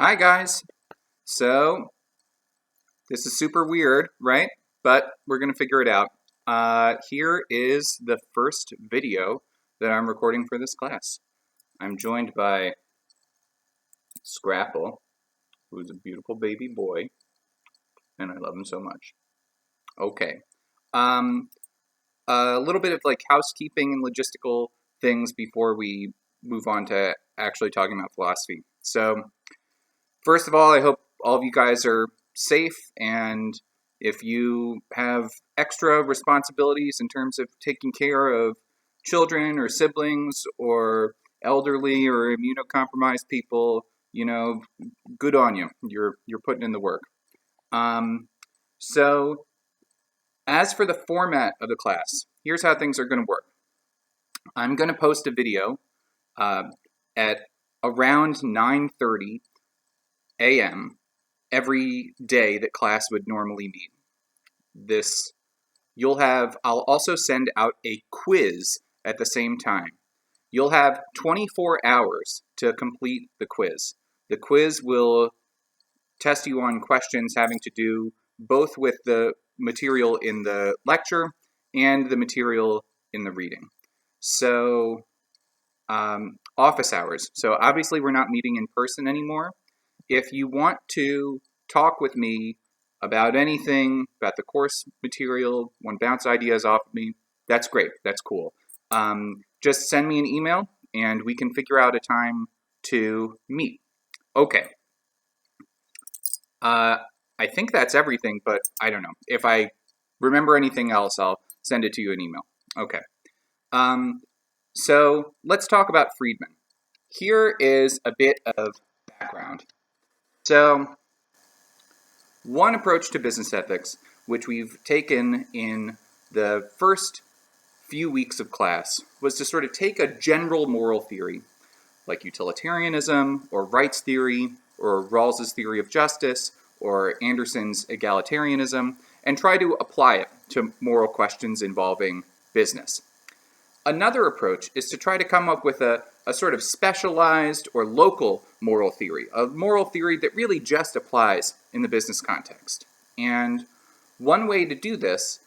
Hi guys. So this is super weird, right? But we're gonna figure it out. Here is the first video that I'm recording for this class. I'm joined by Scrapple, who's a beautiful baby boy, and I love him so much. Okay. Um, a little bit of like housekeeping and logistical things before we move on to actually talking about philosophy. So first of all, I hope all of you guys are safe, and if you have extra responsibilities in terms of taking care of children or siblings or elderly or immunocompromised people, good on you. You're putting in the work. Um, so as for the format of the class, here's how things are going to work. I'm going to post a video uh, at around 9:30 a.m. every day that class would normally meet. I'll also send out a quiz at the same time. You'll have 24 hours to complete the quiz. The quiz will test you on questions having to do both with the material in the lecture and the material in the reading. So, office hours. So obviously we're not meeting in person anymore. If you want to talk with me about anything, about the course material, want to bounce ideas off of me, that's great. That's cool. Just send me an email and we can figure out a time to meet. Okay. I think that's everything, but I don't know. If I remember anything else, I'll send it to you in email. Okay. So let's talk about Friedman. Here is a bit of background. So, one approach to business ethics, which we've taken in the first few weeks of class, was to sort of take a general moral theory, like utilitarianism, or rights theory, or Rawls's theory of justice, or Anderson's egalitarianism, and try to apply it to moral questions involving business. Another approach is to try to come up with a sort of specialized or local moral theory, a moral theory that really just applies in the business context. And one way to do this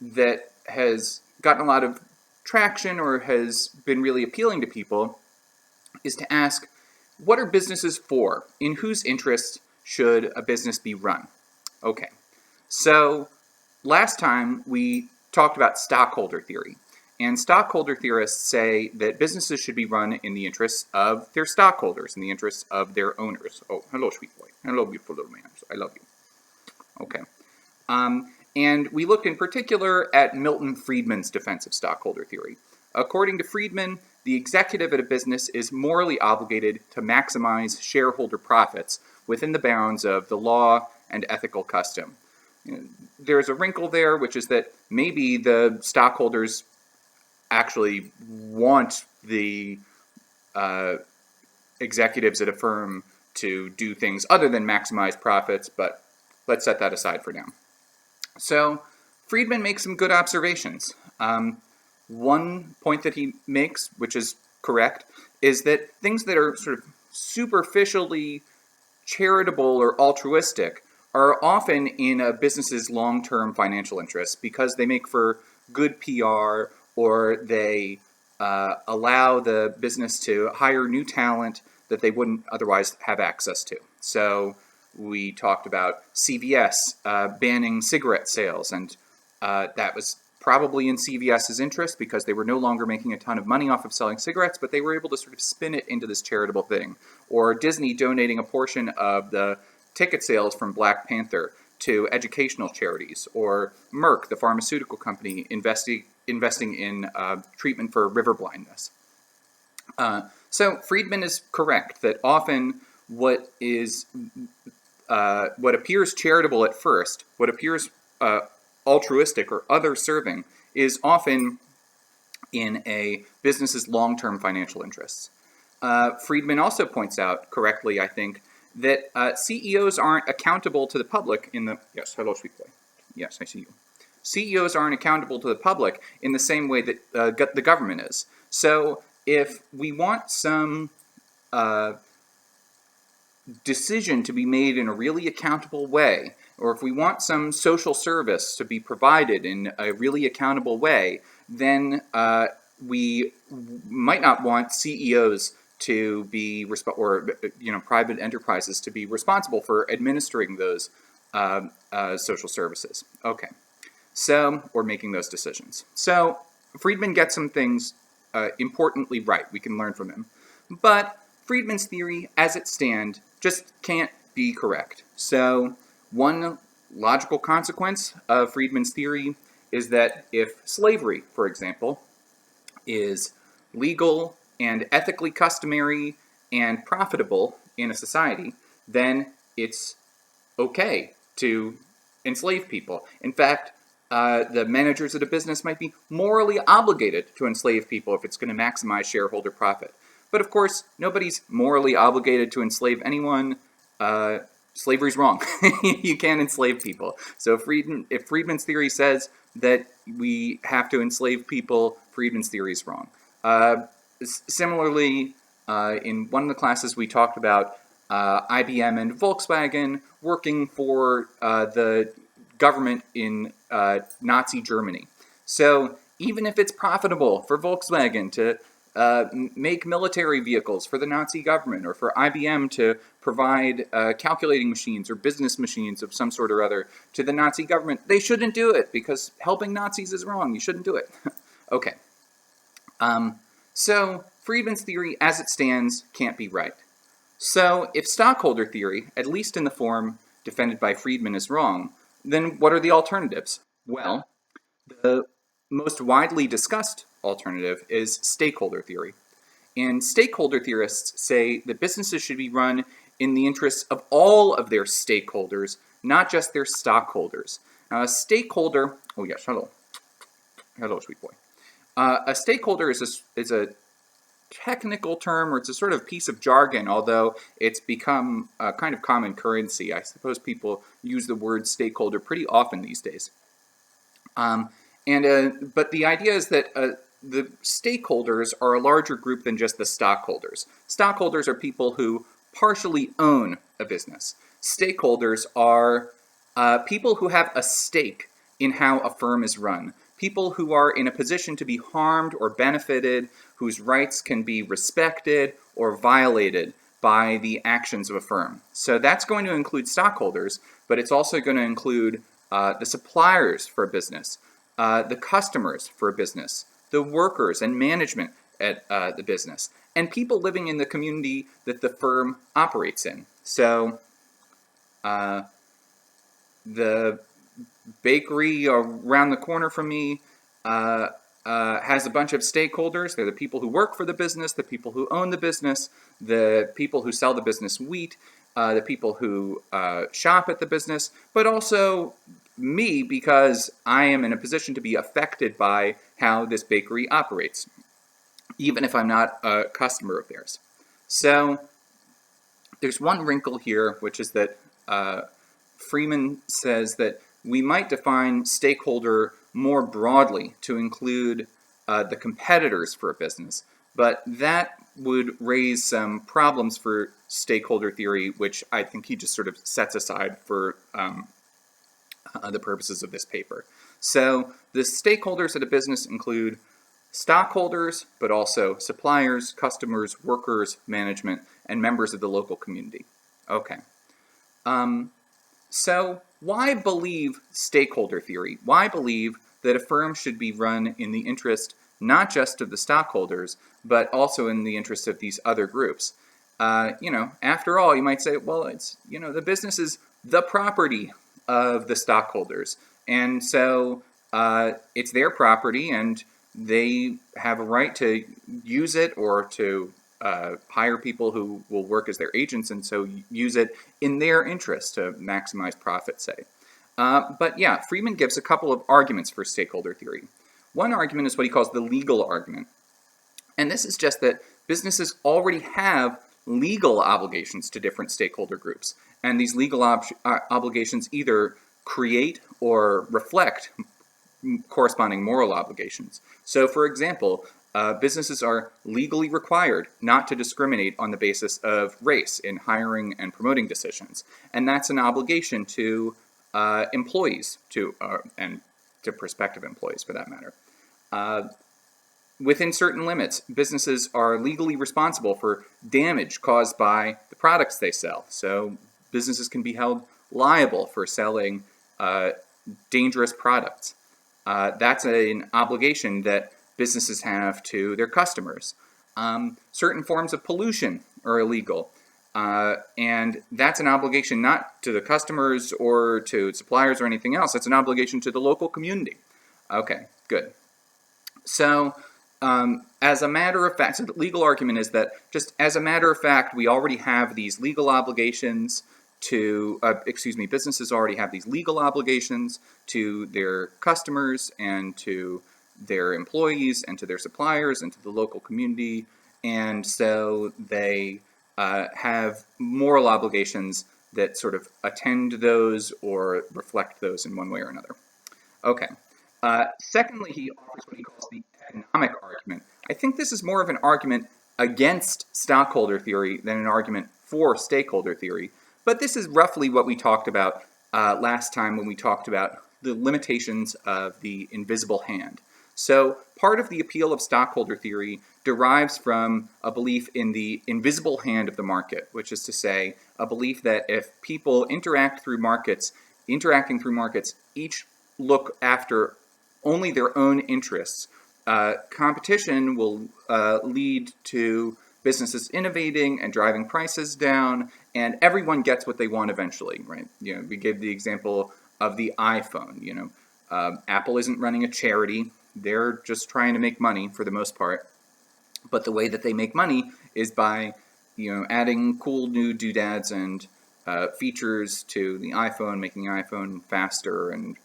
that has gotten a lot of traction or has been really appealing to people is to ask, what are businesses for? In whose interest should a business be run? Okay, so last time we talked about Stakeholder Theory. And stockholder theorists say that businesses should be run in the interests of their stockholders, in the interests of their owners. Oh, hello, sweet boy. Hello, beautiful little man. I love you. Okay. And we looked in particular at Milton Friedman's defense of stockholder theory. According to Friedman, the executive at a business is morally obligated to maximize shareholder profits within the bounds of the law and ethical custom. There's a wrinkle there, which is that maybe the stockholders actually want the executives at a firm to do things other than maximize profits, but let's set that aside for now. So Friedman makes some good observations. One point that he makes, which is correct, is that things that are sort of superficially charitable or altruistic are often in a business's long-term financial interests because they make for good PR, or they allow the business to hire new talent that they wouldn't otherwise have access to. So we talked about CVS banning cigarette sales, and that was probably in CVS's interest because they were no longer making a ton of money off of selling cigarettes, but they were able to sort of spin it into this charitable thing. Or Disney donating a portion of the ticket sales from Black Panther to educational charities, or Merck, the pharmaceutical company, investing in treatment for river blindness. So Friedman is correct that often what appears charitable at first, what appears altruistic or other-serving, is often in a business's long-term financial interests. Friedman also points out correctly, I think, that CEOs aren't accountable to the public yes, hello, sweet boy. Yes, I see you. CEOs aren't accountable to the public in the same way that the government is. So if we want some decision to be made in a really accountable way, or if we want some social service to be provided in a really accountable way, then we might not want CEOs to be or private enterprises to be responsible for administering those social services. Okay, so or making those decisions. So Friedman gets some things importantly right. We can learn from him, but Friedman's theory, as it stands, just can't be correct. So one logical consequence of Friedman's theory is that if slavery, for example, is legal and ethically customary and profitable in a society, then it's okay to enslave people. In fact, the managers of a business might be morally obligated to enslave people if it's going to maximize shareholder profit. But of course, nobody's morally obligated to enslave anyone. Slavery's wrong. You can't enslave people. So if Friedman's theory says that we have to enslave people, Friedman's theory is wrong. Similarly, in one of the classes we talked about IBM and Volkswagen working for the government in Nazi Germany. So even if it's profitable for Volkswagen to make military vehicles for the Nazi government, or for IBM to provide calculating machines or business machines of some sort or other to the Nazi government, they shouldn't do it because helping Nazis is wrong. You shouldn't do it. Okay. So Friedman's theory, as it stands, can't be right. So if Stakeholder Theory, at least in the form defended by Friedman, is wrong, then what are the alternatives? Well, the most widely discussed alternative is Stakeholder Theory. And stakeholder theorists say that businesses should be run in the interests of all of their stakeholders, not just their stockholders. Now, a stakeholder, oh yes, hello, sweet boy. A stakeholder is a technical term, or it's a sort of piece of jargon, although it's become a kind of common currency. I suppose people use the word stakeholder pretty often these days. But the idea is that the stakeholders are a larger group than just the stockholders. Stockholders are people who partially own a business. Stakeholders are people who have a stake in how a firm is run. People who are in a position to be harmed or benefited, whose rights can be respected or violated by the actions of a firm. So that's going to include stockholders, but it's also going to include the suppliers for a business, the customers for a business, the workers and management at the business, and people living in the community that the firm operates in. So the bakery around the corner from me has a bunch of stakeholders. They're the people who work for the business, the people who own the business, the people who sell the business wheat, the people who shop at the business, but also me, because I am in a position to be affected by how this bakery operates, even if I'm not a customer of theirs. So there's one wrinkle here, which is that Freeman says that we might define stakeholder more broadly to include the competitors for a business, but that would raise some problems for stakeholder theory, which I think he just sort of sets aside for the purposes of this paper. So the stakeholders at a business include stockholders, but also suppliers, customers, workers, management, and members of the local community. Okay. So why believe stakeholder theory? Why believe that a firm should be run in the interest not just of the stockholders, but also in the interest of these other groups? After all, you might say, well, it's, the business is the property of the stockholders. And so it's their property, and they have a right to use it or to hire people who will work as their agents, and so use it in their interest to maximize profit, say. But yeah, Friedman gives a couple of arguments for stakeholder theory. One argument is what he calls the legal argument. And this is just that businesses already have legal obligations to different stakeholder groups. And these legal obligations either create or reflect corresponding moral obligations. So, for example, businesses are legally required not to discriminate on the basis of race in hiring and promoting decisions, and that's an obligation to employees, and to prospective employees for that matter. Within certain limits, businesses are legally responsible for damage caused by the products they sell. So businesses can be held liable for selling dangerous products. That's an obligation that businesses have to their customers. Certain forms of pollution are illegal. And that's an obligation not to the customers or to suppliers or anything else. It's an obligation to the local community. Okay, good. So as a matter of fact, so the legal argument is that just as a matter of fact, we already have these legal obligations to, businesses already have these legal obligations to their customers and to their employees and to their suppliers and to the local community. And so they have moral obligations that sort of attend those or reflect those in one way or another. Okay. Secondly, he offers what he calls the economic argument. I think this is more of an argument against stockholder theory than an argument for stakeholder theory, but this is roughly what we talked about last time when we talked about the limitations of the invisible hand. So part of the appeal of stockholder theory derives from a belief in the invisible hand of the market, which is to say, a belief that if people interacting through markets, each look after only their own interests, competition will lead to businesses innovating and driving prices down, and everyone gets what they want eventually, right? You know, we gave the example of the iPhone. You know, Apple isn't running a charity; they're just trying to make money for the most part. But the way that they make money is by, you know, adding cool new doodads and features to the iPhone, making the iPhone faster and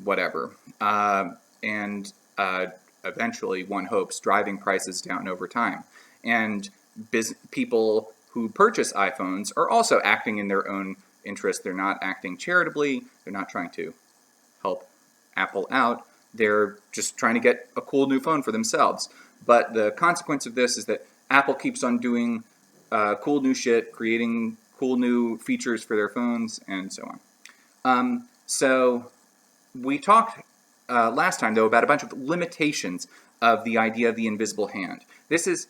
whatever, and eventually, one hopes, driving prices down over time. And people who purchase iPhones are also acting in their own interest. They're not acting charitably. They're not trying to help Apple out. They're just trying to get a cool new phone for themselves. But the consequence of this is that Apple keeps on doing cool new shit, creating cool new features for their phones, and so on. So we talked last time, though, about a bunch of limitations of the idea of the invisible hand. This is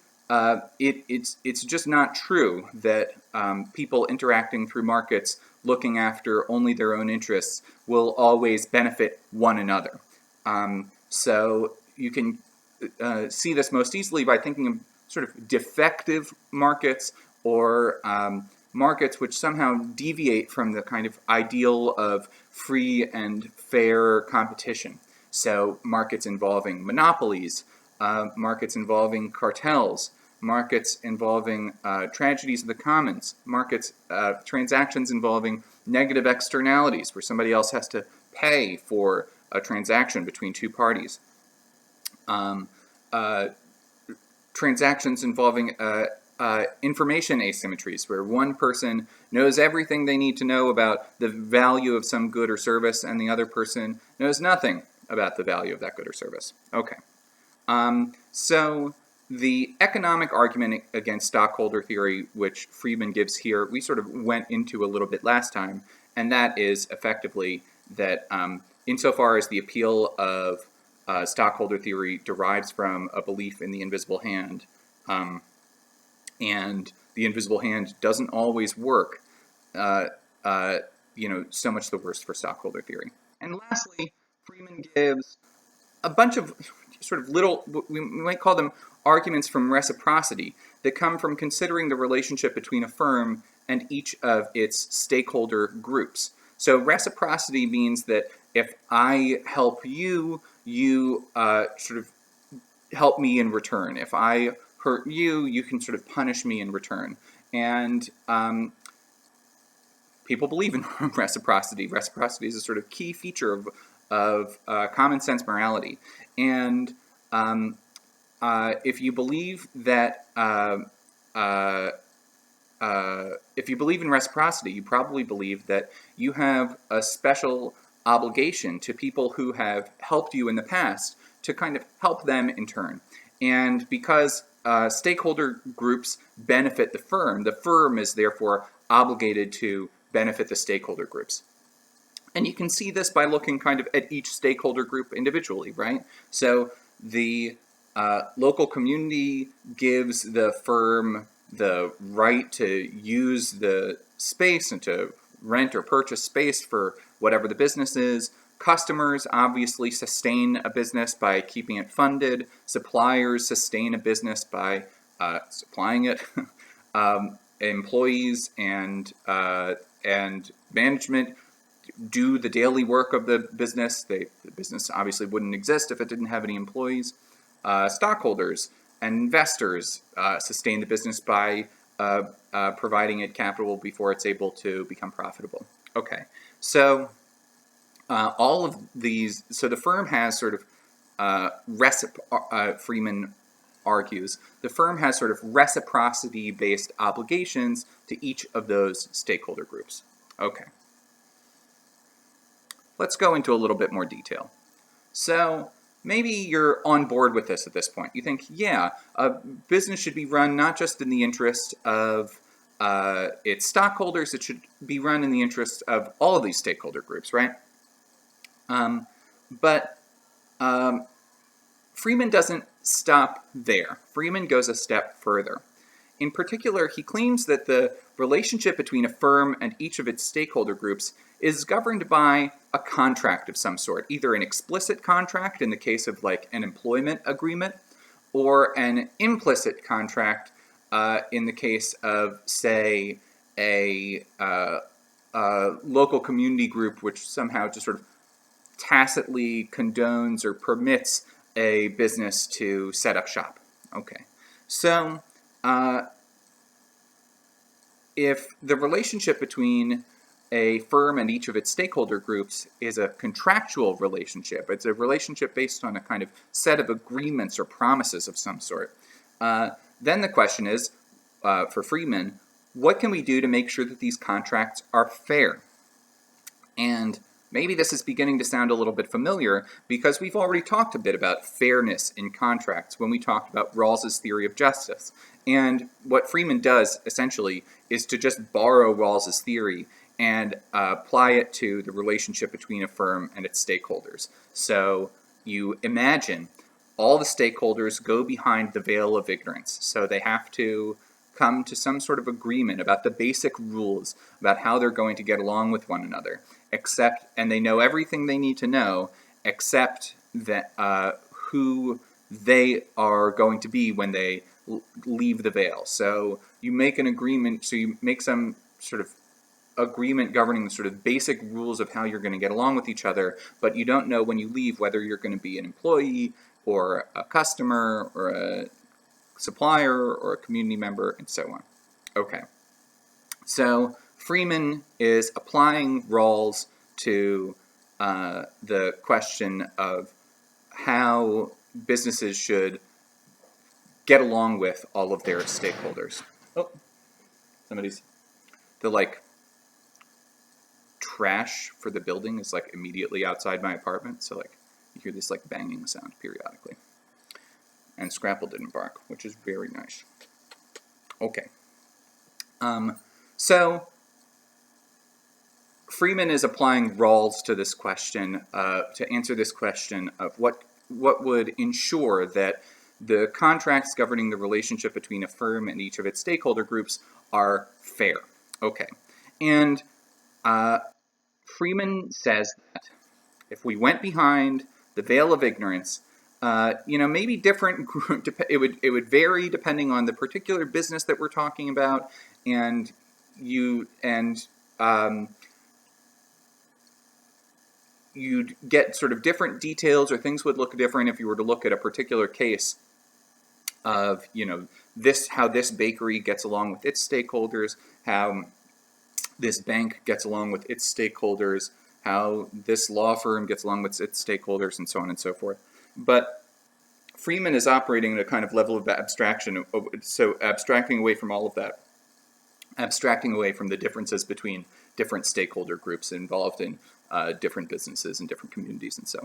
it's just not true that people interacting through markets looking after only their own interests will always benefit one another. So you can see this most easily by thinking of sort of defective markets or markets which somehow deviate from the kind of ideal of free and fair competition. So markets involving monopolies, markets involving cartels, markets involving tragedies of the commons, transactions involving negative externalities where somebody else has to pay for a transaction between two parties. Transactions involving information asymmetries, where one person knows everything they need to know about the value of some good or service, and the other person knows nothing about the value of that good or service. Okay. So the economic argument against stockholder theory, which Friedman gives here, we sort of went into a little bit last time, and that is effectively that insofar as the appeal of stockholder theory derives from a belief in the invisible hand, and the invisible hand doesn't always work, so much the worse for stockholder theory. And lastly, Friedman gives a bunch of sort of little, we might call them arguments from reciprocity, that come from considering the relationship between a firm and each of its stakeholder groups. So reciprocity means that if I help you, you sort of help me in return. If I hurt you, you can sort of punish me in return. And people believe in reciprocity. Reciprocity is a sort of key feature of common sense morality. And if you believe that, if you believe in reciprocity, you probably believe that you have a special obligation to people who have helped you in the past to kind of help them in turn. And because stakeholder groups benefit the firm is therefore obligated to benefit the stakeholder groups. And you can see this by looking kind of at each stakeholder group individually, right? So the local community gives the firm the right to use the space and to rent or purchase space for whatever the business is. Customers obviously sustain a business by keeping it funded. Suppliers sustain a business by supplying it. Employees and management do the daily work of the business. The business obviously wouldn't exist if it didn't have any employees. Stockholders and investors sustain the business by providing it capital before it's able to become profitable. Okay, so all of these, so the firm has sort of Freeman argues, the firm has sort of reciprocity-based obligations to each of those stakeholder groups. Okay. Let's go into a little bit more detail. So maybe you're on board with this at this point. You think, yeah, a business should be run not just in the interest of its stockholders, it should be run in the interest of all of these stakeholder groups, right? But Freeman doesn't stop there. Freeman goes a step further. In particular, he claims that the relationship between a firm and each of its stakeholder groups is governed by a contract of some sort, either an explicit contract in the case of like an employment agreement, or an implicit contract in the case of, say, a local community group which somehow just sort of tacitly condones or permits a business to set up shop. Okay, so if the relationship between a firm and each of its stakeholder groups is a contractual relationship, it's a relationship based on a kind of set of agreements or promises of some sort, then the question is, for Freeman, what can we do to make sure that these contracts are fair? And maybe this is beginning to sound a little bit familiar because we've already talked a bit about fairness in contracts when we talked about Rawls's theory of justice. And what Freeman does, essentially, is to just borrow Rawls's theory and apply it to the relationship between a firm and its stakeholders. So you imagine all the stakeholders go behind the veil of ignorance. So they have to come to some sort of agreement about the basic rules about how they're going to get along with one another, and they know everything they need to know except that who they are going to be when they leave the veil. So you make an agreement, so you make some sort of agreement governing the sort of basic rules of how you're going to get along with each other, but you don't know when you leave whether you're going to be an employee or a customer or a supplier or a community member and so on. Okay, so Freeman is applying Rawls to the question of how businesses should get along with all of their stakeholders. Oh, the like trash for the building is like immediately outside my apartment, so like you hear this like banging sound periodically. And Scrapple didn't bark, which is very nice. Okay. So Freeman is applying Rawls to this question, to answer this question of what would ensure that the contracts governing the relationship between a firm and each of its stakeholder groups are fair. Okay. And Freeman says that if we went behind the veil of ignorance, maybe different. It would vary depending on the particular business that we're talking about, and you'd get sort of different details, or things would look different if you were to look at a particular case of how this bakery gets along with its stakeholders, how this bank gets along with its stakeholders, how this law firm gets along with its stakeholders, and so on and so forth. But Freeman is operating at a kind of level of abstraction, so abstracting away from all of that, abstracting away from the differences between different stakeholder groups involved in different businesses and different communities and so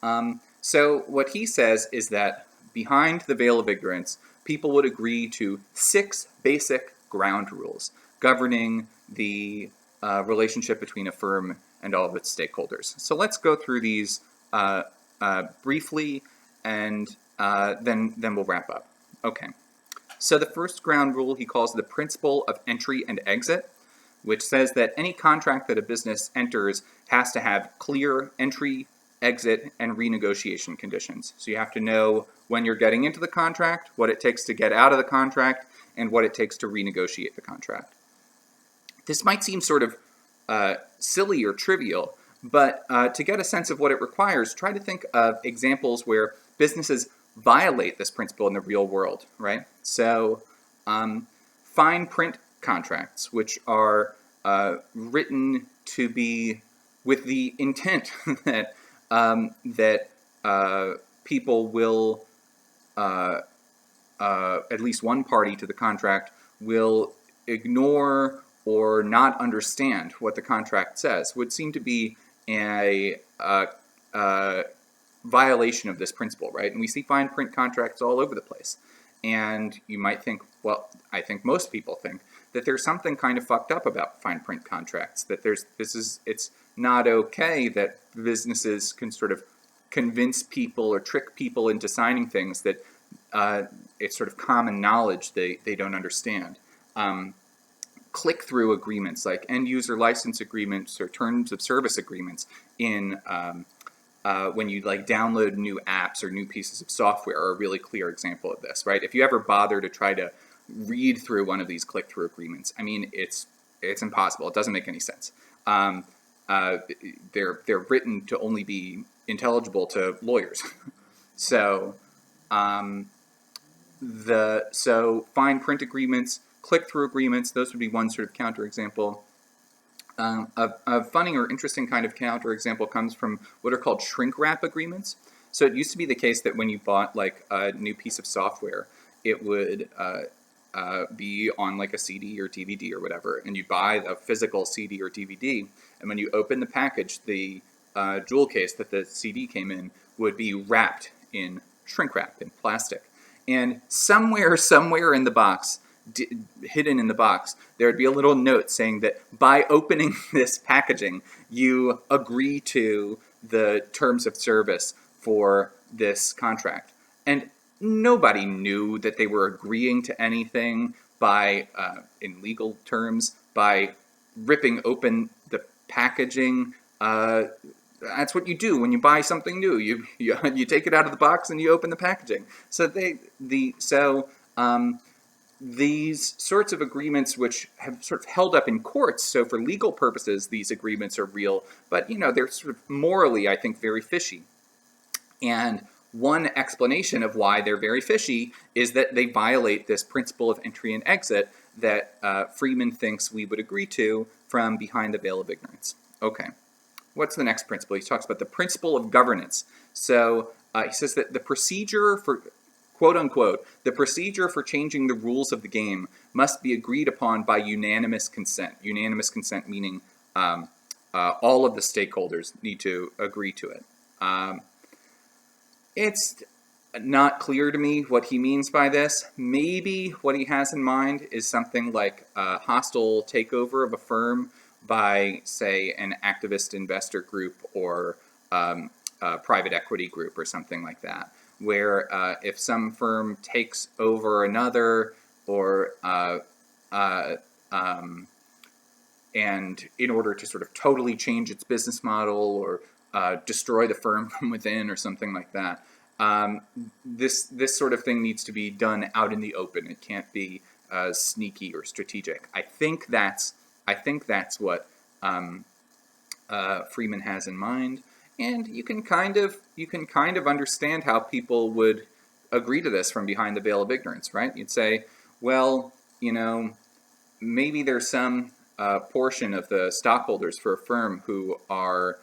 on. So what he says is that behind the veil of ignorance, people would agree to 6 basic ground rules governing the relationship between a firm and all of its stakeholders. So let's go through these briefly, and then we'll wrap up. Okay. So the first ground rule he calls the principle of entry and exit, which says that any contract that a business enters has to have clear entry, exit, and renegotiation conditions. So you have to know when you're getting into the contract, what it takes to get out of the contract, and what it takes to renegotiate the contract. This might seem sort of silly or trivial, but to get a sense of what it requires, try to think of examples where businesses violate this principle in the real world, right? So fine print contracts, which are written to be with the intent that people will, at least one party to the contract, will ignore or not understand what the contract says, would seem to be a violation of this principle, right? And we see fine print contracts all over the place. And you might think, well, I think most people think that there's something kind of fucked up about fine print contracts, that it's not okay that businesses can sort of convince people or trick people into signing things that it's sort of common knowledge they don't understand. Click-through agreements like end-user license agreements or terms of service agreements in when you like download new apps or new pieces of software are a really clear example of this, right? If you ever bother to try to read through one of these click-through agreements, I mean, it's impossible. It doesn't make any sense. They're written to only be intelligible to lawyers. So fine print agreements, click-through agreements, those would be one sort of counterexample. A funny or interesting kind of counterexample comes from what are called shrink wrap agreements. So it used to be the case that when you bought like a new piece of software, it would be on like a CD or DVD or whatever, and you buy a physical CD or DVD, and when you open the package, the jewel case that the CD came in would be wrapped in shrink wrap, in plastic. And somewhere in the box, hidden in the box, there would be a little note saying that by opening this packaging, you agree to the terms of service for this contract. And nobody knew that they were agreeing to anything by, in legal terms, by ripping open the packaging. That's what you do when you buy something new. You take it out of the box and you open the packaging. So these sorts of agreements, which have sort of held up in courts, so for legal purposes, these agreements are real, but they're sort of morally, I think, very fishy. And one explanation of why they're very fishy is that they violate this principle of entry and exit that Freeman thinks we would agree to from behind the veil of ignorance. Okay. What's the next principle? He talks about the principle of governance. So he says that the procedure for, quote unquote, the procedure for changing the rules of the game must be agreed upon by unanimous consent. Unanimous consent meaning all of the stakeholders need to agree to it. It's not clear to me what he means by this. Maybe what he has in mind is something like a hostile takeover of a firm by, say, an activist investor group or a private equity group or something like that, where if some firm takes over another or and in order to sort of totally change its business model or destroy the firm from within or something like that, this sort of thing needs to be done out in the open. It can't be sneaky or strategic. I think that's what Freeman has in mind, and you can kind of understand how people would agree to this from behind the veil of ignorance, right? You'd say, well, maybe there's some portion of the stockholders for a firm who are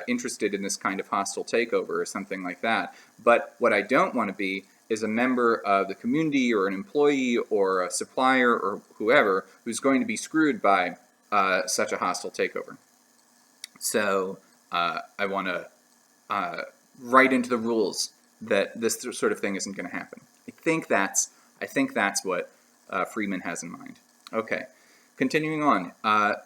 interested in this kind of hostile takeover or something like that. But what I don't want to be is a member of the community or an employee or a supplier or whoever who's going to be screwed by such a hostile takeover. So I want to write into the rules that this sort of thing isn't going to happen. I think that's what Friedman has in mind. Okay, continuing on.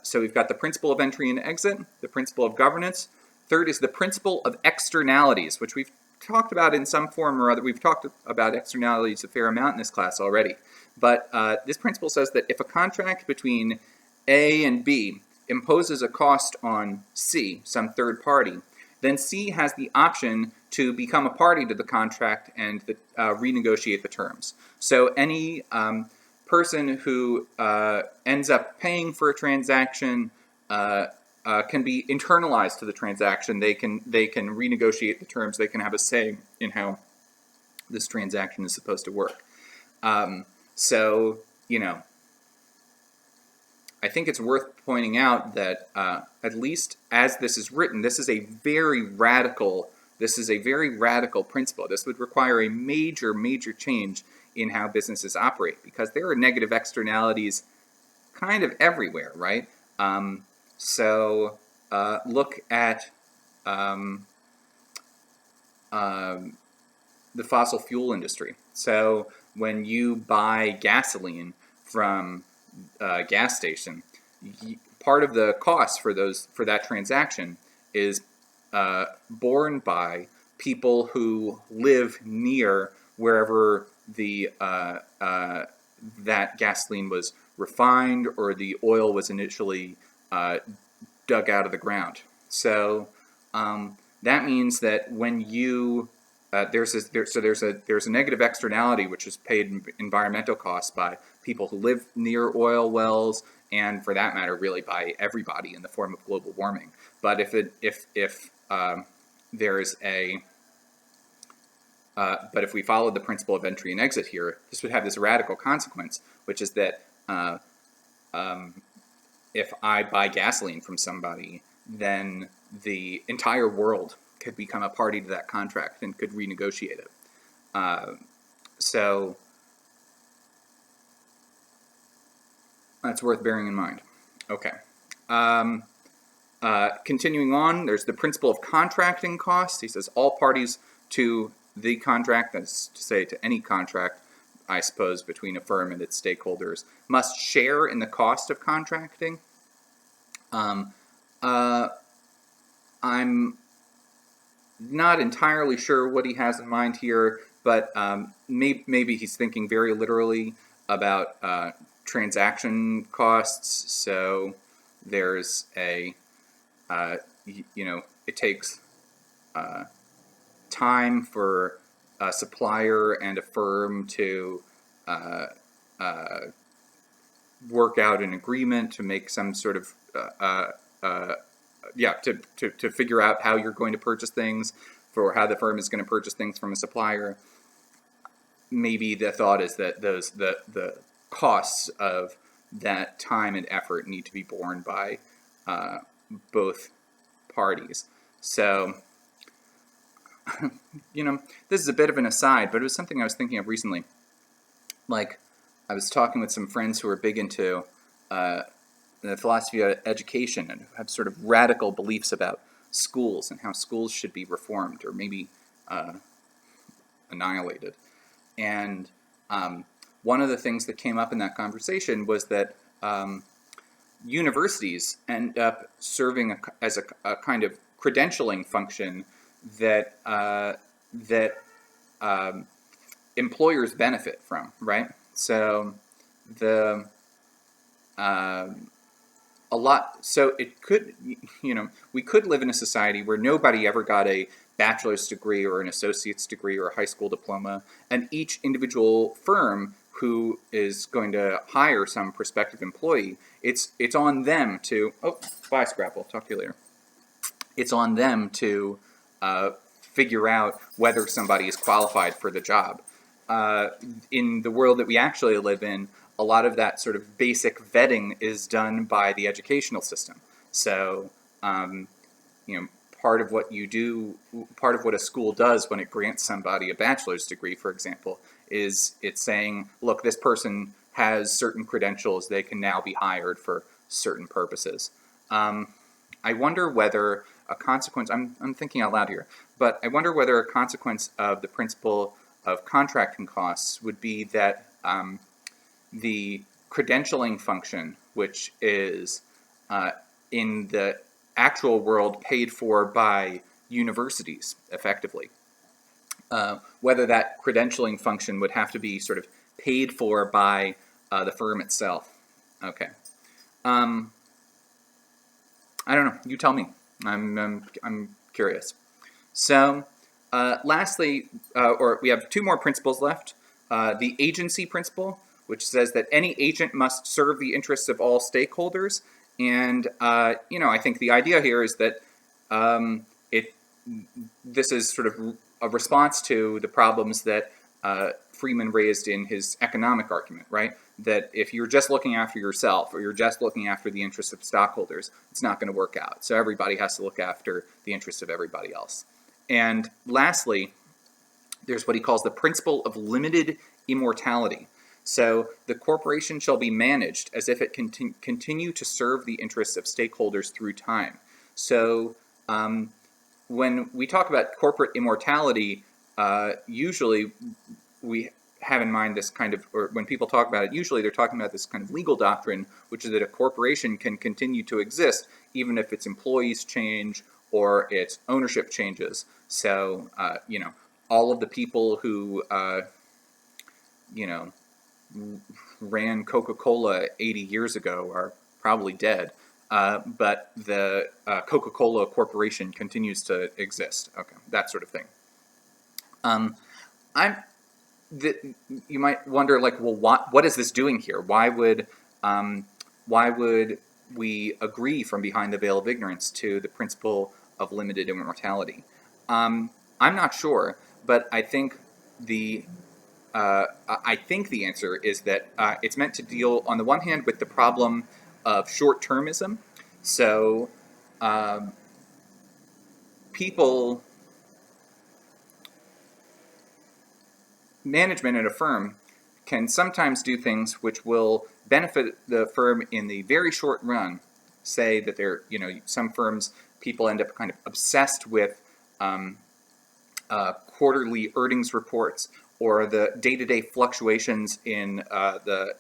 So we've got the principle of entry and exit, the principle of governance. Third is the principle of externalities, which we've talked about in some form or other. We've talked about externalities a fair amount in this class already. But this principle says that if a contract between A and B imposes a cost on C, some third party, then C has the option to become a party to the contract and renegotiate the terms. So any person who ends up paying for a transaction can be internalized to the transaction. They can renegotiate the terms. They can have a say in how this transaction is supposed to work. So, you know, I think it's worth pointing out that at least as this is written, this is a very radical principle. This would require a major change in how businesses operate, because there are negative externalities kind of everywhere, right? So look at the fossil fuel industry. So when you buy gasoline from a gas station, part of the cost for that transaction is borne by people who live near wherever that gasoline was refined or the oil was initially dug out of the ground. So that means that when you there's a negative externality which is paid environmental costs by people who live near oil wells, and for that matter, really by everybody, in the form of global warming. But if we followed the principle of entry and exit here, this would have this radical consequence, which is that if I buy gasoline from somebody, then the entire world could become a party to that contract and could renegotiate it. So that's worth bearing in mind. Okay. Continuing on, there's the principle of contracting costs. He says all parties to the contract, that's to say to any contract, I suppose, between a firm and its stakeholders, must share in the cost of contracting. I'm not entirely sure what he has in mind here, but maybe he's thinking very literally about transaction costs. So there's it takes time for a supplier and a firm to work out an agreement, to make some sort of to figure out how you're going to purchase things, for how the firm is going to purchase things from a supplier. Maybe the thought is that the costs of that time and effort need to be borne by both parties. So, this is a bit of an aside, but it was something I was thinking of recently. Like, I was talking with some friends who are big into the philosophy of education and have sort of radical beliefs about schools and how schools should be reformed or maybe annihilated. And one of the things that came up in that conversation was that universities end up serving as a kind of credentialing function that employers benefit from, right? So we could live in a society where nobody ever got a bachelor's degree or an associate's degree or a high school diploma, and each individual firm who is going to hire some prospective employee, it's on them to, bye Scrapple, talk to you later. It's on them to figure out whether somebody is qualified for the job. In the world that we actually live in, a lot of that sort of basic vetting is done by the educational system. So, part of what a school does when it grants somebody a bachelor's degree, for example, is it's saying, look, this person has certain credentials, they can now be hired for certain purposes. I I wonder whether a consequence, I'm thinking out loud here, but I wonder whether a consequence of the principle of contracting costs would be that the credentialing function, which is in the actual world paid for by universities effectively, whether that credentialing function would have to be sort of paid for by the firm itself. Okay. I don't know. You tell me. I'm curious. So, lastly, or we have two more principles left. The agency principle, which says that any agent must serve the interests of all stakeholders. And I think the idea here is that this is sort of a response to the problems that Freeman raised in his economic argument, right? That if you're just looking after yourself or you're just looking after the interests of stockholders, it's not going to work out. So everybody has to look after the interests of everybody else. And lastly, there's what he calls the principle of limited immortality. So the corporation shall be managed as if it continue to serve the interests of stakeholders through time. So when we talk about corporate immortality, usually we have in mind this kind of, or when people talk about it, usually they're talking about this kind of legal doctrine, which is that a corporation can continue to exist even if its employees change or its ownership changes. So, all of the people who, ran Coca-Cola 80 years ago are probably dead. But the Coca-Cola Corporation continues to exist. Okay, that sort of thing. You might wonder, like, well, what is this doing here? Why would we agree from behind the veil of ignorance to the principle of limited immortality? I'm not sure, but I think the answer is that it's meant to deal, on the one hand, with the problem of short-termism. So management at a firm can sometimes do things which will benefit the firm in the very short run. Say that some firms, people end up kind of obsessed with quarterly earnings reports or the day-to-day fluctuations in the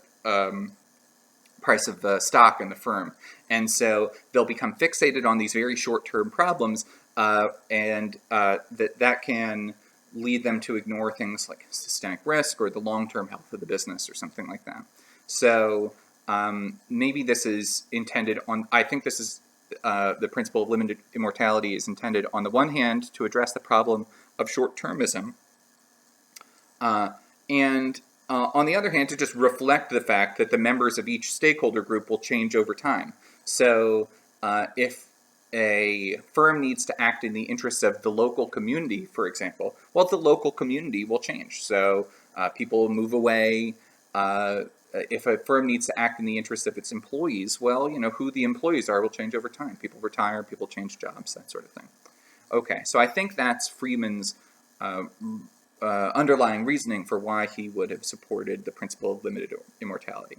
price of the stock in the firm. And so they'll become fixated on these very short-term problems, and that can lead them to ignore things like systemic risk or the long-term health of the business or something like that. So maybe this is intended on, I think this is the principle of limited immortality is intended on the one hand to address the problem of short-termism, and on the other hand, to just reflect the fact that the members of each stakeholder group will change over time. So if a firm needs to act in the interests of the local community, for example, well, the local community will change. So people will move away. If a firm needs to act in the interest of its employees, well, who the employees are will change over time. People retire, people change jobs, that sort of thing. Okay, so I think that's Freeman's underlying reasoning for why he would have supported the principle of limited immortality.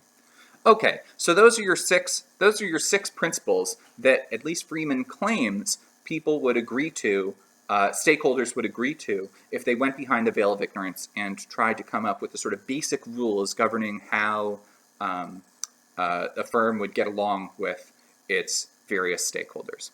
Okay, so those are your six principles that at least Freeman claims people would agree to, stakeholders would agree to, if they went behind the veil of ignorance and tried to come up with the sort of basic rules governing how a firm would get along with its various stakeholders.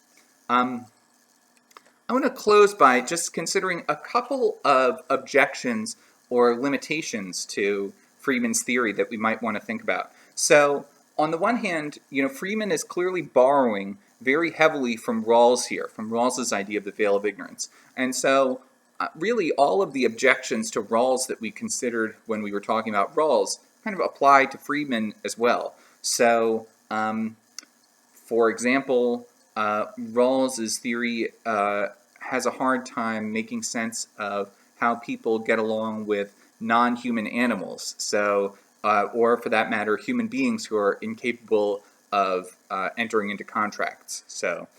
I want to close by just considering a couple of objections or limitations to Freeman's theory that we might want to think about. So, on the one hand, Freeman is clearly borrowing very heavily from Rawls here, from Rawls's idea of the veil of ignorance. And so, really, all of the objections to Rawls that we considered when we were talking about Rawls kind of apply to Freeman as well. So, for example, Rawls's theory has a hard time making sense of how people get along with non-human animals. So, or for that matter, human beings who are incapable of entering into contracts. So,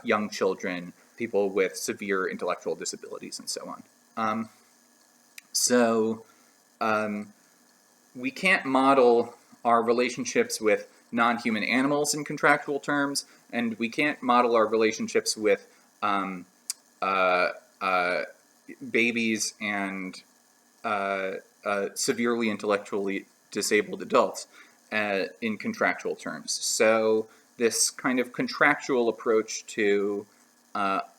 young children, people with severe intellectual disabilities, and so on. We can't model our relationships with non-human animals in contractual terms, and we can't model our relationships with babies and severely intellectually disabled adults in contractual terms. So this kind of contractual approach to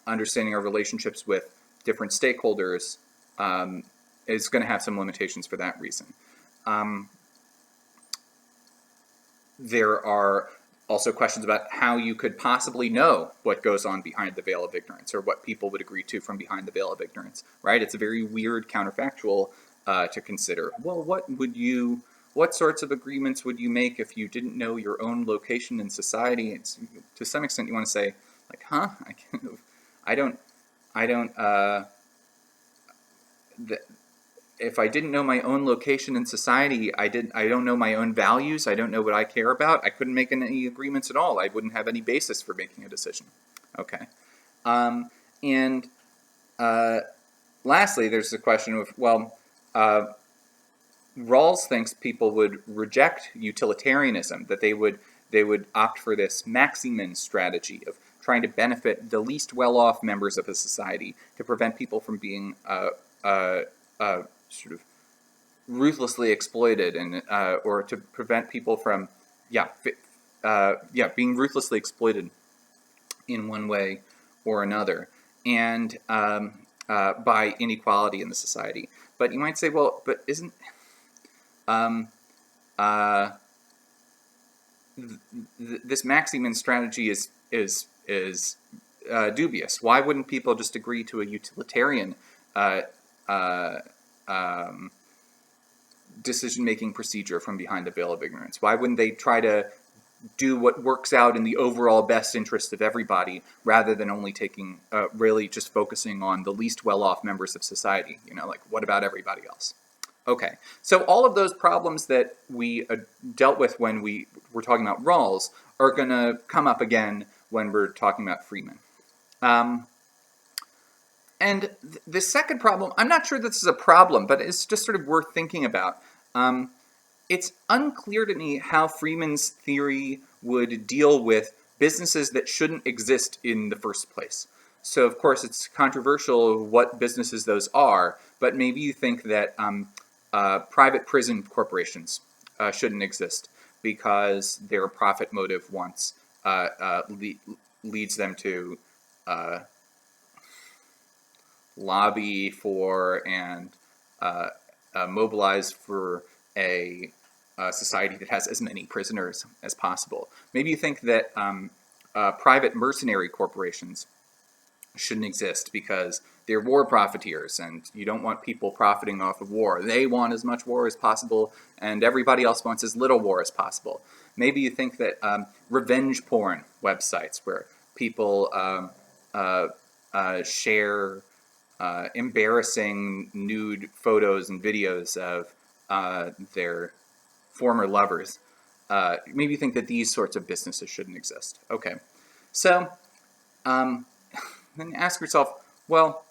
understanding our relationships with different stakeholders is going to have some limitations for that reason. There are also questions about how you could possibly know what goes on behind the veil of ignorance, or what people would agree to from behind the veil of ignorance, right? It's a very weird counterfactual to consider. Well, what sorts of agreements would you make if you didn't know your own location in society? It's, to some extent, you want to say, like, huh? If I didn't know my own location in society, I don't know my own values, I don't know what I care about, I couldn't make any agreements at all. I wouldn't have any basis for making a decision. Okay. And lastly, there's the question of, well, Rawls thinks people would reject utilitarianism, that they would opt for this maximin strategy of trying to benefit the least well-off members of a society to prevent people from being sort of ruthlessly exploited, and or to prevent people from being ruthlessly exploited in one way or another, and by inequality in the society. But you might say, well, but isn't this maximin strategy is dubious? Why wouldn't people just agree to a utilitarian decision-making procedure from behind the veil of ignorance? Why wouldn't they try to do what works out in the overall best interest of everybody, rather than only taking, really just focusing on the least well-off members of society? You know, like, what about everybody else? Okay, so all of those problems that we dealt with when we were talking about Rawls are going to come up again when we're talking about Freeman. And the second problem, I'm not sure this is a problem, but it's just sort of worth thinking about. It's unclear to me how Freeman's theory would deal with businesses that shouldn't exist in the first place. So, of course, it's controversial what businesses those are, but maybe you think that private prison corporations shouldn't exist because their profit motive once leads them to lobby for and mobilize for a society that has as many prisoners as possible. Maybe you think that private mercenary corporations shouldn't exist because they're war profiteers, and you don't want people profiting off of war. They want as much war as possible, and everybody else wants as little war as possible. Maybe you think that revenge porn websites where people share embarrassing nude photos and videos of their former lovers, maybe you think that these sorts of businesses shouldn't exist. Okay, so then ask yourself, well,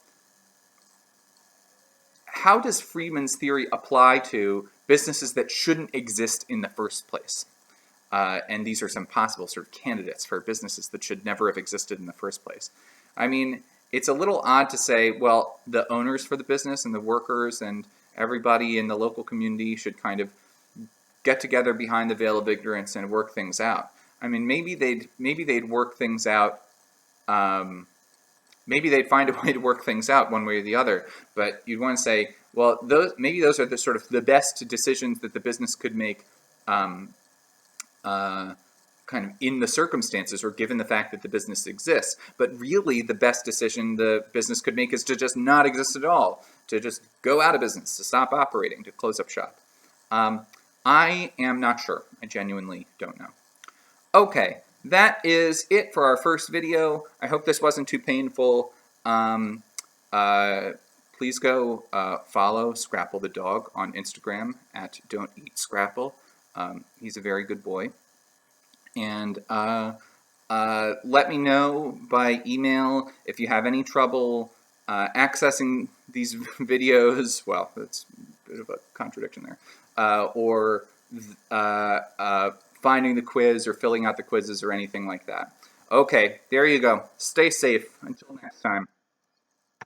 how does Freeman's theory apply to businesses that shouldn't exist in the first place? And these are some possible sort of candidates for businesses that should never have existed in the first place. I mean, it's a little odd to say, well, the owners for the business and the workers and everybody in the local community should kind of get together behind the veil of ignorance and work things out. I mean, maybe they'd work things out. Maybe they'd find a way to work things out one way or the other. But you'd want to say, well, those are the sort of the best decisions that the business could make, kind of in the circumstances or given the fact that the business exists. But really, the best decision the business could make is to just not exist at all, to just go out of business, to stop operating, to close up shop. I am not sure. I genuinely don't know. Okay, that is it for our first video. I hope this wasn't too painful. Please go follow Scrapple the dog on Instagram at Don't Eat Scrapple. He's a very good boy. And let me know by email if you have any trouble accessing these videos. Well, that's a bit of a contradiction there. Or finding the quiz or filling out the quizzes or anything like that. Okay, there you go. Stay safe. Until next time.